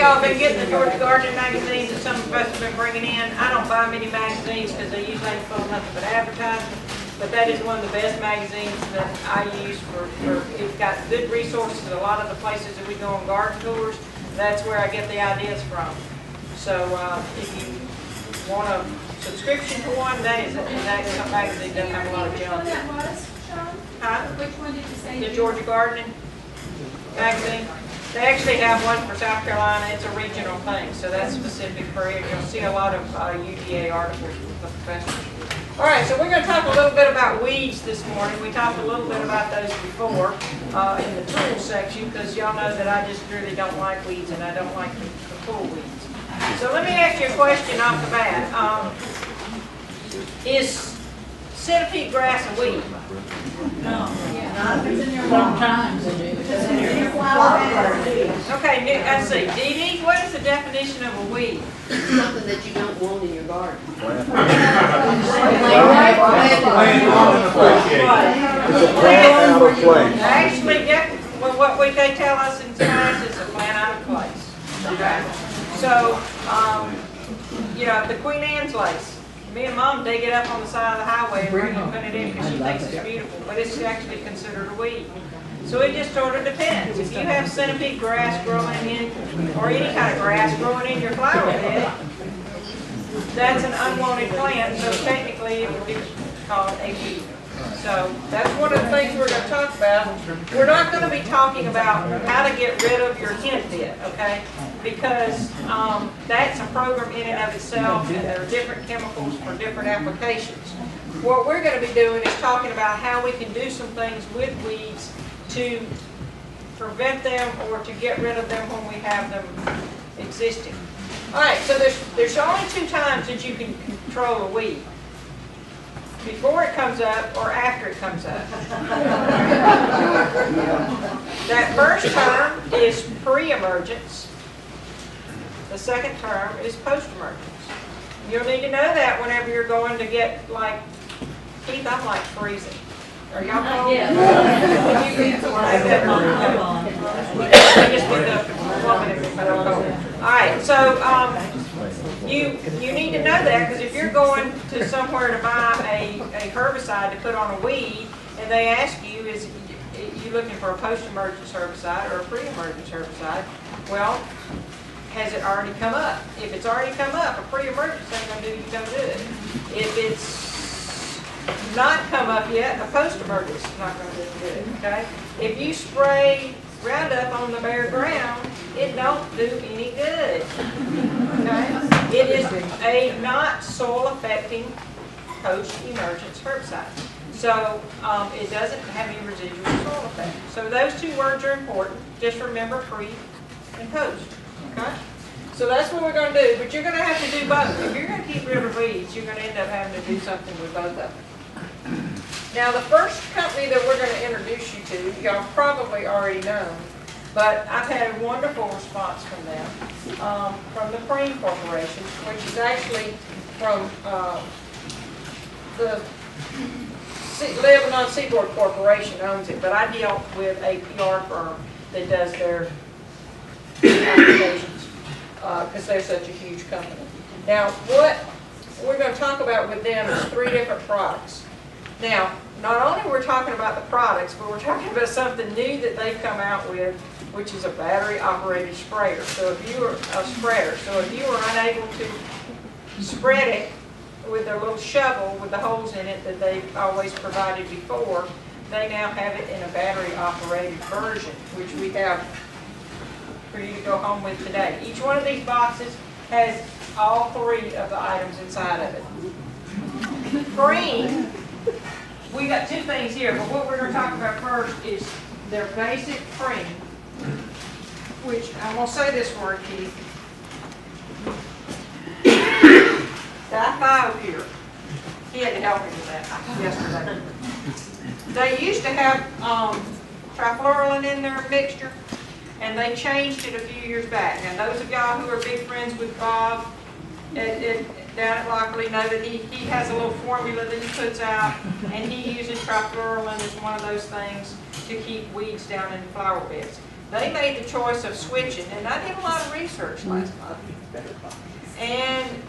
y'all have been getting the Georgia Gardening magazines that some of us have been bringing in. I don't buy many magazines because they usually ain't full of nothing but advertising. But that is one of the best magazines that I use for it's got good resources at a lot of the places that we go on garden tours. That's where I get the ideas from. So if you want a subscription to one, that magazine doesn't have a lot of junk. Huh? Which one did you say? The Georgia Gardening magazine. They actually have one for South Carolina. It's a regional thing, so that's specific for it. You'll see a lot of UGA articles with the professors. All right, so we're going to talk a little bit about weeds this morning. We talked a little bit about those before in the tools section, because y'all know that I just really don't like weeds and I don't like the pull weeds. So let me ask you a question off the bat. Is centipede grass a weed? No. Not if it's in your sometimes it is. It's in your flower bed. Okay, let's see. Dee Dee, what is the definition of a weed? Something that you don't want in your garden. It's a plant out of place. Actually, what they tell us in class is a plant out of place. Okay. So, you know, the Queen Anne's lace. Me and Mom dig it up on the side of the highway and bring it and put it in because she thinks it's beautiful, but it's actually considered a weed. So it just sort of depends. If you have centipede grass growing in, or any kind of grass growing in your flower bed, that's an unwanted plant, so technically it would be called a weed. So that's one of the things we're going to talk about. We're not going to be talking about how to get rid of your hen bit, okay? Because that's a program in and of itself, and there are different chemicals for different applications. What we're going to be doing is talking about how we can do some things with weeds to prevent them or to get rid of them when we have them existing. All right, so there's only two times that you can control a weed. Before it comes up or after it comes up. That first term is pre-emergence. The second term is post-emergence. You'll need to know that whenever you're going to get, like, Keith, I'm like freezing. Are y'all cold? Yeah. All right, so you need to know that, because if you're going to somewhere to buy a herbicide to put on a weed, and they ask you, is you looking for a post-emergence herbicide or a pre-emergence herbicide? Well, has it already come up? If it's already come up, a pre-emergence ain't going to do you no good. If it's not come up yet, a post-emergence is not going to do good, okay? If you spray Roundup on the bare ground, it don't do any good, okay? It is a not soil-affecting post-emergence herbicide. So it doesn't have any residual soil effect. So those two words are important. Just remember pre and post, okay? So that's what we're going to do, but you're going to have to do both. If you're going to keep rid of weeds, you're going to end up having to do something with both of them. Now, the first company that we're going to introduce you to, y'all probably already know, but I've had a wonderful response from them, from the Preen Corporation, which is actually from the Lebanon Seaboard Corporation owns it, but I deal with a PR firm that does their applications because they're such a huge company. Now, what we're going to talk about with them is 3 different products. Now, not only we're talking about the products, but we're talking about something new that they've come out with, which is a battery-operated sprayer. So if you were a spreader, so if you were unable to spread it with their little shovel with the holes in it that they've always provided before, they now have it in a battery-operated version, which we have for you to go home with today. Each one of these boxes has all 3 of the items inside of it. Preen, we got 2 things here, but what we're going to talk about first is their basic Preen, which I'm going to say this word, Keith. Di-thio here. He had to help me with that yesterday. They used to have trifluralin in their mixture, and they changed it a few years back. Now, those of y'all who are big friends with Bob down at Lockley know that he has a little formula that he puts out, and he uses trifluralin as one of those things to keep weeds down in flower beds. they made the choice of switching, and I did a lot of research last month. And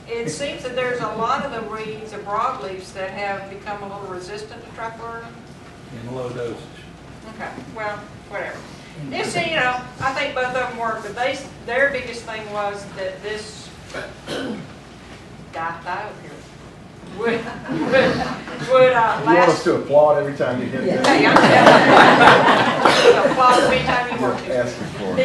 it seems that there's a lot of the weeds, the broadleafs, that have become a little resistant to trichlor. In low dosage. Okay, well, whatever. This, you know, I think both of them work, but their biggest thing was that this diethyl here would You want us last. to applaud every time you hit that? Hey, I'm telling you. Applaud every time you work it. Asking for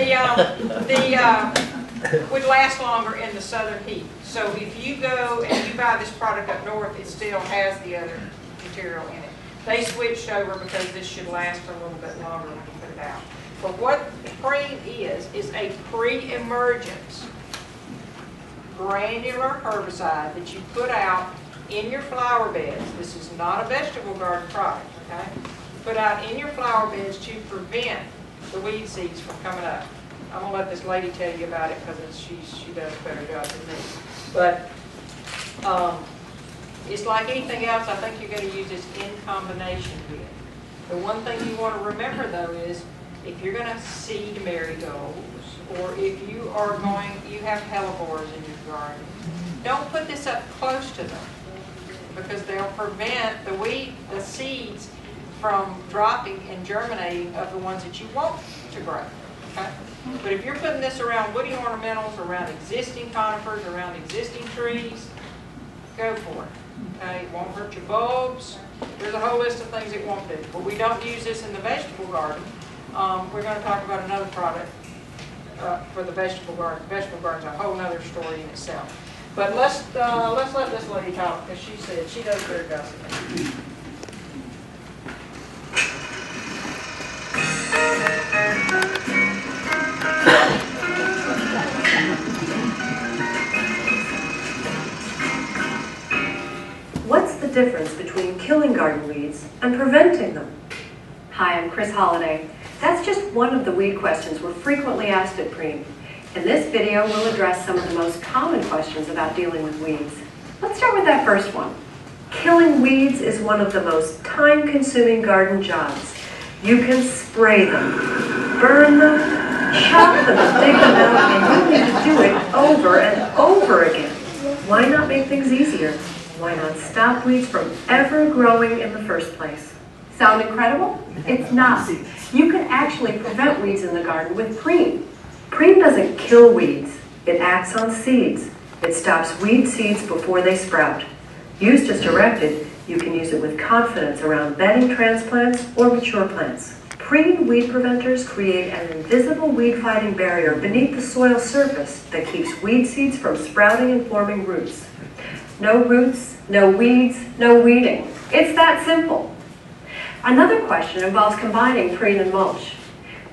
it. Would last longer in the southern heat. So if you go and you buy this product up north, it still has the other material in it. They switched over because this should last a little bit longer when you put it out. But what Preen is a pre-emergence granular herbicide that you put out in your flower beds. This is not a vegetable garden product, okay? Put out in your flower beds to prevent the weed seeds from coming up. I'm gonna let this lady tell you about it because she does a better job than me. But it's like anything else. I think you're going to use this in combination with. The one thing you want to remember though is if you're going to seed marigolds, or if you have hellebores in your garden, don't put this up close to them because they'll prevent the seeds from dropping and germinating of the ones that you want to grow. Okay? But if you're putting this around woody ornamentals, around existing conifers, around existing trees, go for it. Okay? It won't hurt your bulbs. There's a whole list of things it won't do. But we don't use this in the vegetable garden. We're going to talk about another product for the vegetable garden. Vegetable garden's a whole other story in itself. But let's let this lady talk because she said she does better gossip. What's the difference between killing garden weeds and preventing them? Hi, I'm Chris Holliday. That's just one of the weed questions we're frequently asked at Preen. In this video, we'll address some of the most common questions about dealing with weeds. Let's start with that first one. Killing weeds is one of the most time-consuming garden jobs. You can spray them, burn them, chop them, dig them out, and you need to do it over and over again. Why not make things easier? Why not stop weeds from ever growing in the first place? Sound incredible? It's not. You can actually prevent weeds in the garden with Preen. Preen doesn't kill weeds. It acts on seeds. It stops weed seeds before they sprout. Used as directed, you can use it with confidence around bedding transplants or mature plants. Preen weed preventers create an invisible weed-fighting barrier beneath the soil surface that keeps weed seeds from sprouting and forming roots. No roots, no weeds, no weeding. It's that simple. Another question involves combining Preen and mulch.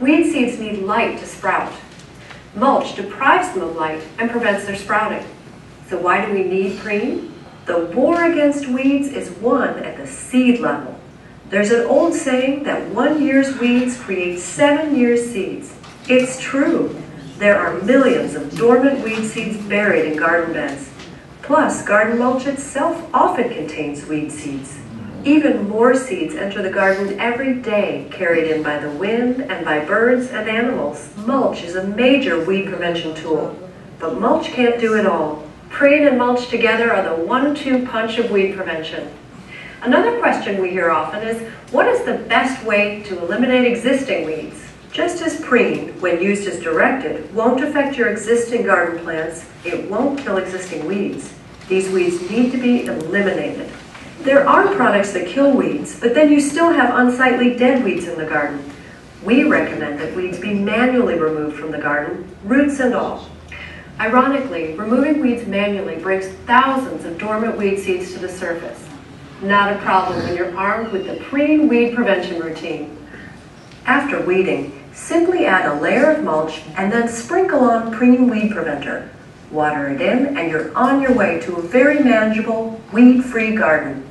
Weed seeds need light to sprout. Mulch deprives them of light and prevents their sprouting. So why do we need Preen? The war against weeds is won at the seed level. There's an old saying that 1 year's weeds create 7 years' seeds. It's true. There are millions of dormant weed seeds buried in garden beds. Plus, garden mulch itself often contains weed seeds. Even more seeds enter the garden every day, carried in by the wind and by birds and animals. Mulch is a major weed prevention tool, but mulch can't do it all. Preen and mulch together are the 1-2 punch of weed prevention. Another question we hear often is, what is the best way to eliminate existing weeds? Just as Preen, when used as directed, won't affect your existing garden plants, it won't kill existing weeds. These weeds need to be eliminated. There are products that kill weeds, but then you still have unsightly dead weeds in the garden. We recommend that weeds be manually removed from the garden, roots and all. Ironically, removing weeds manually brings thousands of dormant weed seeds to the surface. Not a problem when you're armed with the Preen weed prevention routine. After weeding, simply add a layer of mulch and then sprinkle on Preen Weed Preventer. Water it in and you're on your way to a very manageable, weed-free garden.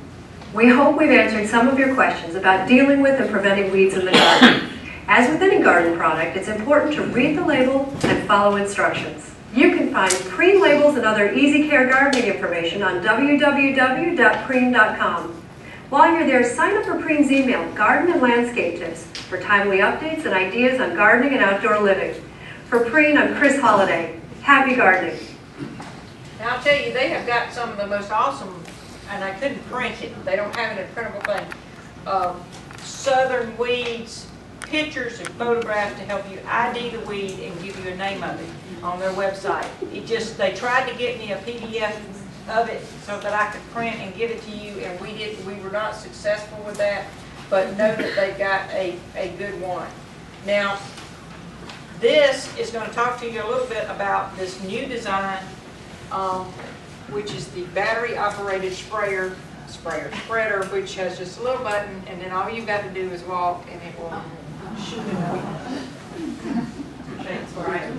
We hope we've answered some of your questions about dealing with and preventing weeds in the garden. As with any garden product, it's important to read the label and follow instructions. You can find Preen labels and other easy care gardening information on www.preen.com. While you're there, sign up for Preen's email, Garden and Landscape Tips, for timely updates and ideas on gardening and outdoor living. For Preen, I'm Chris Holliday. Happy gardening. Now, I'll tell you, they have got some of the most awesome, and I couldn't print it, they don't have it in a printable thing, southern weeds, pictures and photographs to help you ID the weed and give you a name of it on their website. They tried to get me a PDF of it so that I could print and give it to you, and we were not successful with that, but know that they've got a good one. Now, this is going to talk to you a little bit about this new design, which is the battery-operated spreader, which has just a little button, and then all you've got to do is walk, and it will shoot it up. Thanks, right?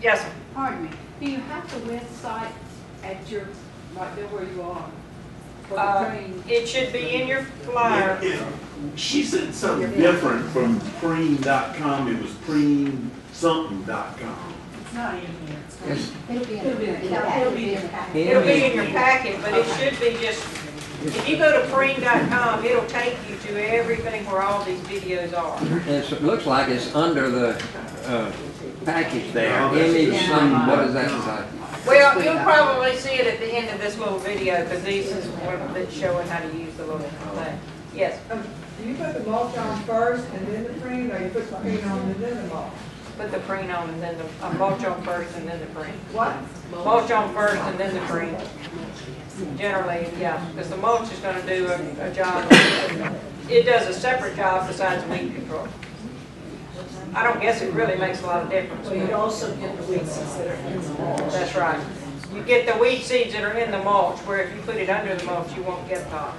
Yes, sir. Pardon me, do you have the website at your, right there where you are? For the Preen? It should be in your flyer. She said something different from Preen.com. It was preensomething.com. It's not in here. It'll be It'll be in the It'll be in the packet. It'll be in your packet, but it should be just, if you go to Preen.com, it'll take you to everything where all these videos are. It looks like it's under the package there. Image some, what does that say? Well, you'll probably see it at the end of this little video, because this is one that's showing how to use the little thing. Yes? Do you put the mulch on first and then the preen, or you put the preen on and then the mulch? Put the preen on and then the, mulch on first and then the preen. What? Mulch on first and then the preen. Generally, yeah, because the mulch is going to do a job. It does a separate job besides weed control. I don't guess it really makes a lot of difference. So you also get the weed seeds that are in the mulch. That's right. You get the weed seeds that are in the mulch, where if you put it under the mulch, you won't get that.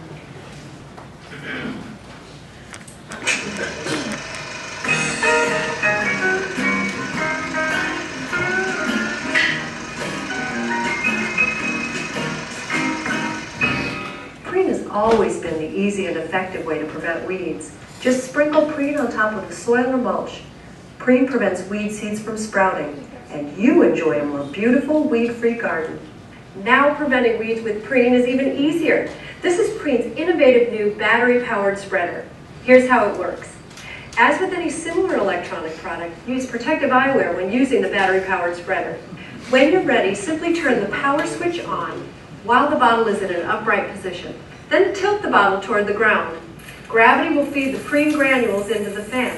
Preen has always been the easy and effective way to prevent weeds. Just sprinkle Preen on top of the soil or mulch. Preen prevents weed seeds from sprouting, and you enjoy a more beautiful, weed-free garden. Now preventing weeds with Preen is even easier. This is Preen's innovative new battery-powered spreader. Here's how it works. As with any similar electronic product, use protective eyewear when using the battery-powered spreader. When you're ready, simply turn the power switch on while the bottle is in an upright position. Then tilt the bottle toward the ground. Gravity will feed the Preen granules into the fan.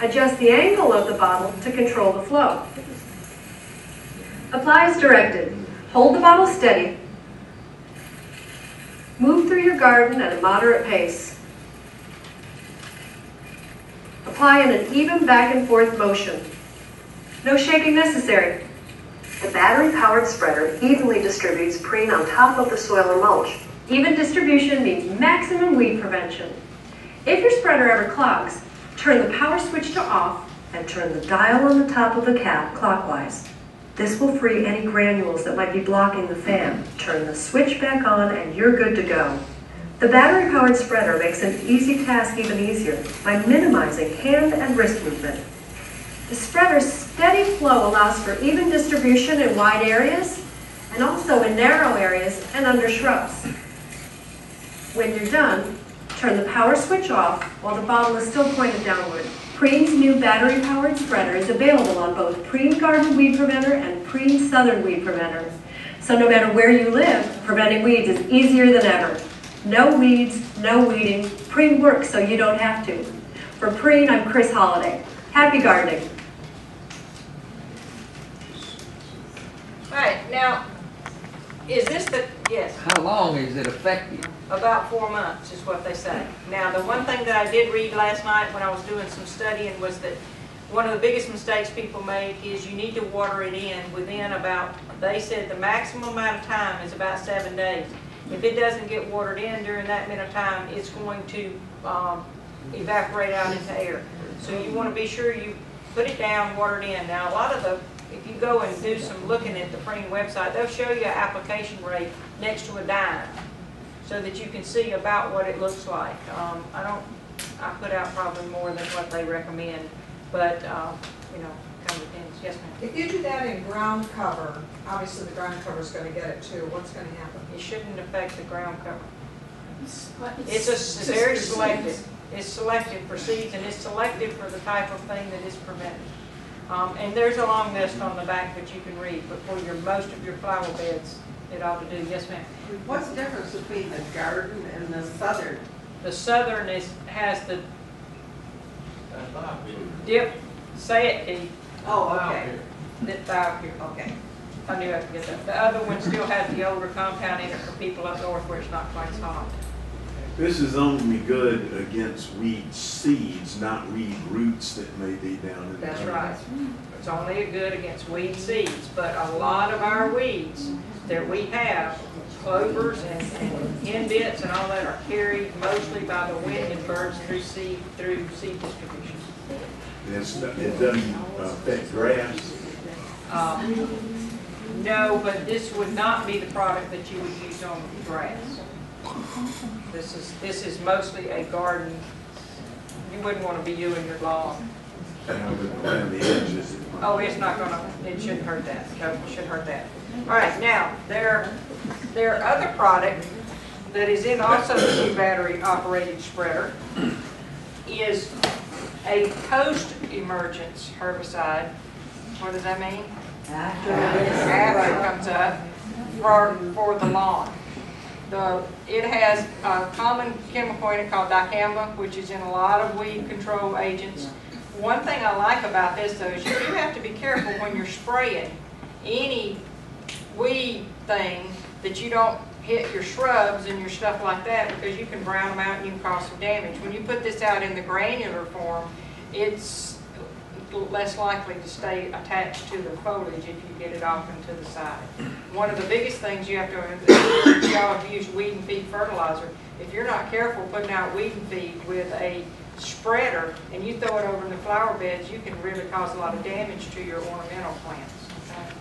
Adjust the angle of the bottle to control the flow. Apply as directed. Hold the bottle steady. Move through your garden at a moderate pace. Apply in an even back and forth motion. No shaking necessary. The battery-powered spreader evenly distributes Preen on top of the soil or mulch. Even distribution means maximum weed prevention. If your spreader ever clogs, turn the power switch to off and turn the dial on the top of the cap clockwise. This will free any granules that might be blocking the fan. Turn the switch back on and you're good to go. The battery-powered spreader makes an easy task even easier by minimizing hand and wrist movement. The spreader's steady flow allows for even distribution in wide areas and also in narrow areas and under shrubs. When you're done, turn the power switch off while the bottle is still pointed downward. Preen's new battery-powered spreader is available on both Preen Garden Weed Preventer and Preen Southern Weed Preventer. So no matter where you live, preventing weeds is easier than ever. No weeds, no weeding. Preen works so you don't have to. For Preen, I'm Chris Holliday. Happy gardening. All right, now, is this the, yes? How long is it effective? About 4 months is what they say. Now, the one thing that I did read last night when I was doing some studying was that one of the biggest mistakes people make is you need to water it in within about, they said the maximum amount of time is about 7 days. If it doesn't get watered in during that amount of time, it's going to evaporate out into air. So you want to be sure you put it down, water it in. Now, a lot of the, if you go and do some looking at the Preen website, they'll show you an application rate next to a dime, so that you can see about what it looks like. I put out probably more than what they recommend, but, you know, kind of depends. Yes, ma'am. If you do that in ground cover, obviously the ground cover's gonna get it too, what's gonna happen? It shouldn't affect the ground cover. It's It's very selective. It's selective for seeds, and it's selective for the type of thing that is prevented. And there's a long list on the back that you can read, but for most of your flower beds, it ought to do. Yes, ma'am. What's the difference between the garden and the southern? The southern has the dip, say it, Keith, Oh, okay, dip out here. okay. I knew I could get that. The other one still has the older compound in it for people up north where it's not quite as hot. This is only good against weed seeds, not weed roots that may be down in the. That's right. It's only good against weed seeds, but a lot of our weeds that we have, clovers and henbits and all that, are carried mostly by the wind and birds through seed distribution. It doesn't affect grass. No, but this would not be the product that you would use on grass. This is mostly a garden. You wouldn't want to be doing your lawn. Around the edges. Oh, it's not gonna, it shouldn't hurt that. No, it shouldn't hurt that. All right, now, their other product that is in also the new battery operated spreader is a post-emergence herbicide. What does that mean? After it comes up for the lawn. It has a common chemical in it called dicamba, which is in a lot of weed control agents. One thing I like about this, though, is you do have to be careful when you're spraying any weed thing that you don't hit your shrubs and your stuff like that, because you can brown them out and you can cause some damage. When you put this out in the granular form, it's less likely to stay attached to the foliage if you get it off and to the side. One of the biggest things you have to, y'all have used weed and feed fertilizer. If you're not careful putting out weed and feed with a spreader and you throw it over in the flower beds, you can really cause a lot of damage to your ornamental plants. Okay?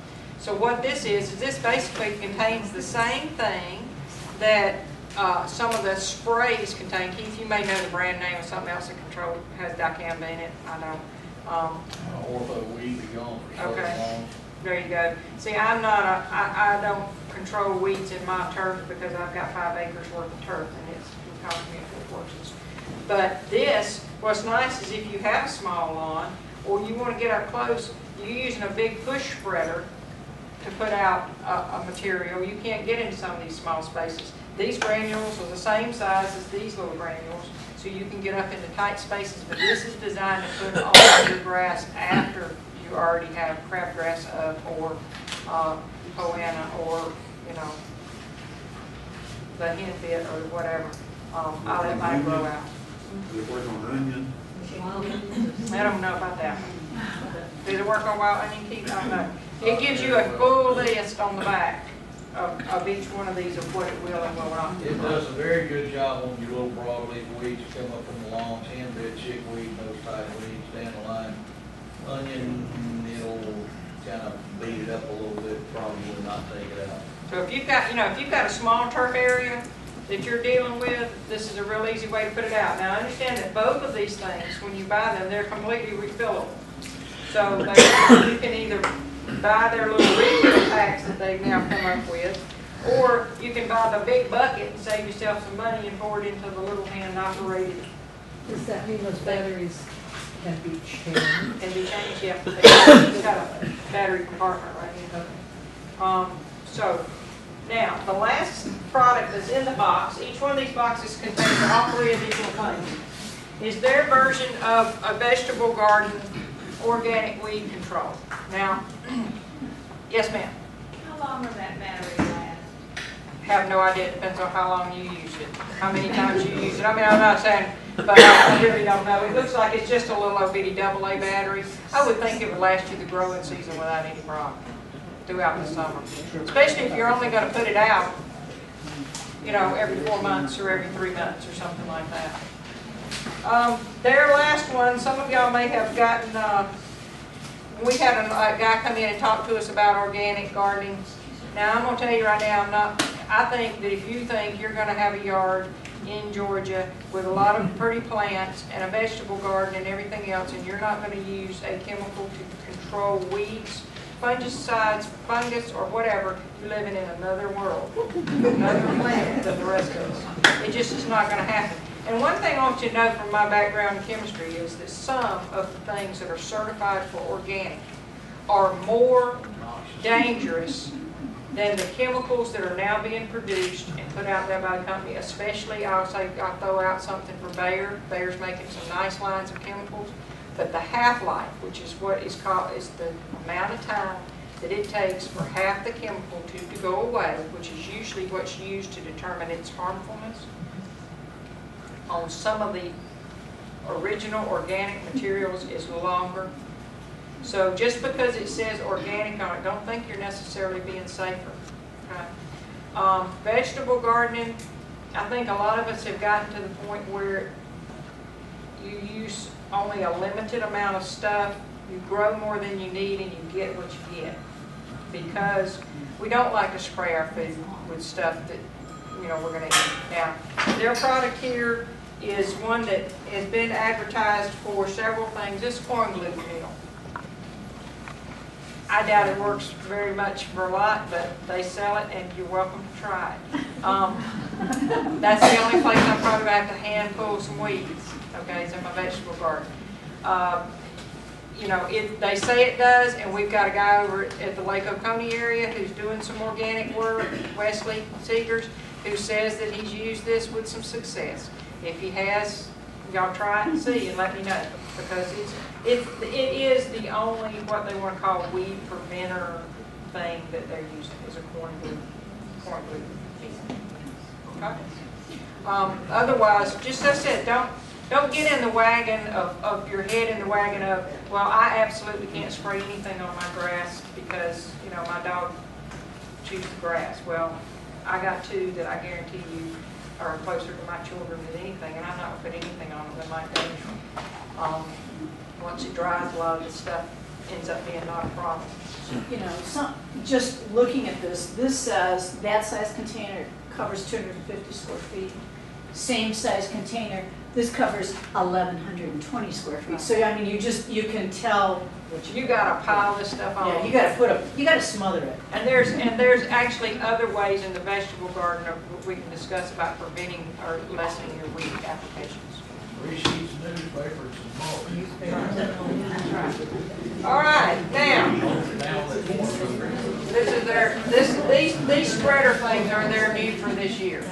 So what this is this basically contains the same thing that some of the sprays contain. Keith, you may know the brand name of something else that has dicamba in it. I don't. Ortho weed be gone for so Okay. long. There you go. See, I don't control weeds in my turf because I've got 5 acres worth of turf and it costs me a fortune. But this, what's nice is if you have a small lawn or you want to get up close, you're using a big push spreader to put out a material. You can't get into some of these small spaces. These granules are the same size as these little granules, so you can get up into tight spaces, but this is designed to put on your grass after you already have crabgrass up or poana or, you know, the henbit or whatever. I let mine grow out. Does it work on onion? I don't know about that. Does it work on wild onion, Keith? I don't know. It gives you a full list on the back of each one of these of what it will and will not. It does a very good job on your little broadleaf weeds that come up on the lawns, henbit, chickweed, those type of weeds, dandelion. Onion, it'll kind of beat it up a little bit, probably will not take it out. So if you've got a small turf area that you're dealing with, this is a real easy way to put it out. Now understand that both of these things, when you buy them, they're completely refillable. So you can either buy their little refill packs that they've now come up with, or you can buy the big bucket and save yourself some money and pour it into the little hand-operated. Does that mean those batteries can be changed? Can be changed, yeah. It's got a battery compartment right here. So, now, the last product that's in the box, each one of these boxes contains all 3 additional things, is their version of a vegetable garden organic weed control. Now, yes ma'am? How long will that battery last? Have no idea. It depends on how long you use it, how many times you use it. I mean, I'm not saying, but I really don't know. It looks like it's just a little old bitty AA battery. I would think it would last you the growing season without any problem throughout the summer. Especially if you're only going to put it out, you know, every 4 months or every 3 months or something like that. Their last one, some of y'all may have gotten, we had a guy come in and talk to us about organic gardening. Now, I'm going to tell you right now, I think that if you think you're going to have a yard in Georgia with a lot of pretty plants and a vegetable garden and everything else, and you're not going to use a chemical to control weeds, fungicides, fungus, or whatever, you're living in another world, another planet than the rest of us. It just is not going to happen. And one thing I want you to know from my background in chemistry is that some of the things that are certified for organic are more dangerous than the chemicals that are now being produced and put out there by the company. Especially, I'll throw out something for Bayer. Bayer's making some nice lines of chemicals, but the half-life, which is what is called, is the amount of time that it takes for half the chemical to go away, which is usually what's used to determine its harmfulness. On some of the original organic materials is longer. So just because it says organic on it, don't think you're necessarily being safer. Okay? Vegetable gardening, I think a lot of us have gotten to the point where you use only a limited amount of stuff, you grow more than you need, and you get what you get. Because we don't like to spray our food with stuff that, you know, we're going to eat. Now, their product here is one that has been advertised for several things. This corn glue meal. I doubt it works very much for a lot, but they sell it, and you're welcome to try it. That's the only place I'm probably going to have to hand pull some weeds. Okay, it's in my vegetable garden. You know, they say it does, and we've got a guy over at the Lake Oconee area who's doing some organic work, Wesley Seegers, who says that he's used this with some success. If he has, y'all try it and see and let me know, because it is the only what they want to call weed preventer thing that they're using is a corn glue meal. Okay. Otherwise, just as I said, don't get in the wagon of your head in the wagon of, well, I absolutely can't spray anything on my grass because, you know, my dog chews the grass. Well, I got two that I guarantee you are closer to my children than anything, and I'm not going to put anything on them that might damage them. Once it dries, a lot of the stuff ends up being not a problem. You know, just looking at this says that size container covers 250 square feet. Same size container, this covers 1,120 square feet. So I mean, you can tell what you got to pile this stuff on. Yeah, you got to smother it. And there's actually other ways in the vegetable garden that we can discuss about preventing or lessening your weed applications. 3 sheets of newspaper and some mulch. All right, now this is these spreader things are their new for this year.